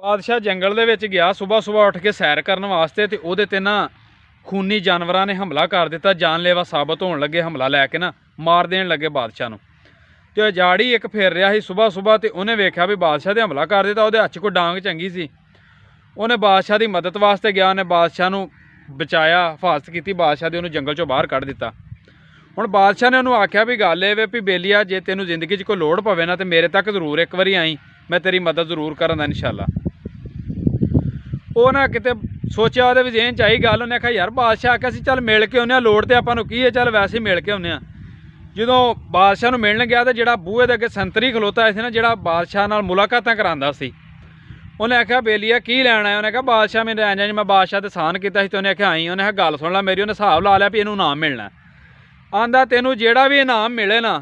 बादशाह जंगल दे विच गया सुबह सुबह उठ के सैर करने वास्ते ते ओहदे ते ना खूनी जानवरां ने हमला कर दिता। जानलेवा साबित होने लगे, हमला लैके ना मार देन लगे बादशाह नूं। ते जाड़ी एक फिर रहा ही सुबह सुबह, तो उन्हें वेख्या भी बादशाह ते हमला कर दिता। उहदे हत्थ च कोई डांग चंगी सी, उन्हें बादशाह की मदद वास्ते गया, उन्हें बादशाह नूं बचाया, हिफाजत की बादशाह की, उन्होंने जंगल चों बाहर कढ़ दिता। हुण बादशाह ने उन्होंने आख्या भी गल ये भी बेलिया जे तेनों जिंदगी च कोई लोड़ पवे ना तो मेरे तक जरूर एक बारी आई, मैं तेरी मदद जरूर करांगा इंशाअल्लाह। वो ना किते सोचा वो भी जेहन च आई गल, उन्हें आख्या यार बादशाह आख्या सी चल मिल के आने, लोड़ तो आपां नूं की है, चल वैसे ही मिल के आने। जो बादशाह नूं मिलण गया तो जिहड़ा बूहे दे अगे संतरी खलोता सी ना, जिहड़ा बादशाह नाल मुलाकातां करांदा सी, उन्हें आख्या बेलिया की लैण आया। उन्हें कहा बादशाह मेरे इंज मैं बादशाह ते सहन किया, तो उन्हें आख्या आई। उन्हें आख्या गल सुन ला मेरी। उन्हें हिसाब ला लिया भी इनू इनाम मिलना। आंदा तेनों जिहड़ा भी इनाम मिले ना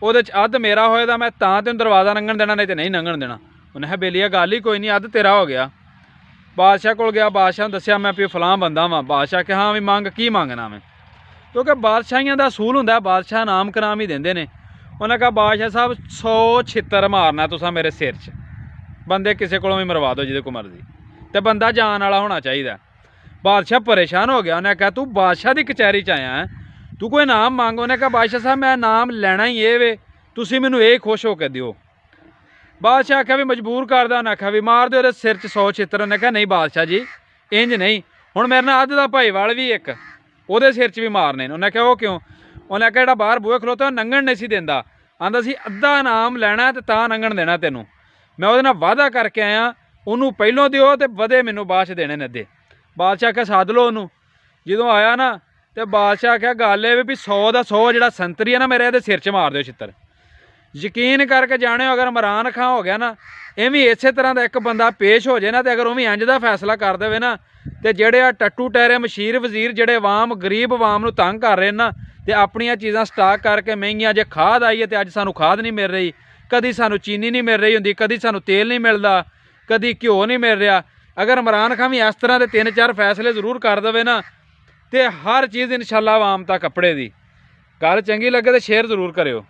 वो अद्ध मेरा होएगा, मैं तां तेनों दरवाज़ा लंघण देना, नहीं तो नहीं लंघण देना। उन्हें आख्या बेलिया गल ही कोई नहीं, अद्ध तेरा हो गया। बादशाह को गया, बादशाह दसिया मैं भी फलां बंदा वां। बादशाह आख्या हाँ भी मंग की मंगना मैं, क्योंकि बादशाहियां दा असूल हुंदा बादशाह इनाम कराम ही देंदे ने। उन्हें कहा बादशाह साहब 100 छित्तर मारना तुसां मेरे सिर च, बंदे किसी को भी मरवा दो जिहदे को मर्जी, तो बंदा जान वाला होना चाहिए। बादशाह परेशान हो गया। उन्हें कहा तू बादशाह की कचहरी च आया है, तू कोई इनाम मांग। उन्हें कहा बादशाह साहब मैं इनाम लेना ही ये वे, तुसीं मैनूं ये खुश होकर दिओ। बादशाह आख्या भी मजबूर करदा। उन्हें आख्या भी मार दो सिर च 100 छित्तर। उन्हें कहा नहीं बादशाह जी इंज नहीं, हुण मेरे नाल अद्ध दा भाईवाल भी एक ਉਹਦੇ सिर च भी मारने। उन्हें कहा वो क्यों? उन्हें कहा जिहड़ा बाहर बूहे खलोता लंघण नहीं सी देंदा, आंदा सी अद्धा इनाम लैना ते तां लंघण देना तेनों, मैं ਉਹਦੇ नाल वादा करके आया, ਉਹਨੂੰ ਪਹਿਲੋਂ दिओ ते वधे मैनूं बाਅद च देने ने अद्धे। बादशाह आख्या सद लो ਉਹਨੂੰ। ਜਦੋਂ आया ना तो बादशाह आख्या गल ये भी 100 ਦਾ 100 ਜਿਹੜਾ संतरी है ना मेरे ਇਹਦੇ सिर च मार दिओ छित्तर। यकीन करके जाने अगर इमरान खां हो गया ना, इवें इसे तरह का एक बंदा पेश हो जाए ना, तो अगर उवें इंज दा फैसला कर दे ना, तो जेडे आ टट्टू टैरे मशीर वजीर जेडे आवाम गरीब आवाम नूं तंग कर रहे हैं ना, तो अपनियां चीज़ां स्टाक करके महंगियां, जे खाद आई है तो अज सानूं खाद नहीं मिल रही, कदी सानूं चीनी नहीं मिल रही होंदी, कदी सानूं तेल नहीं मिलता, कदी घ्यो नहीं मिल रहा। अगर इमरान खां भी इस तरह के 3-4 फैसले जरूर कर दे ना, तो हर चीज़ इंशाअल्लाह आवाम तक कपड़े दी। गल चंगी लगे तो शेयर जरूर करियो।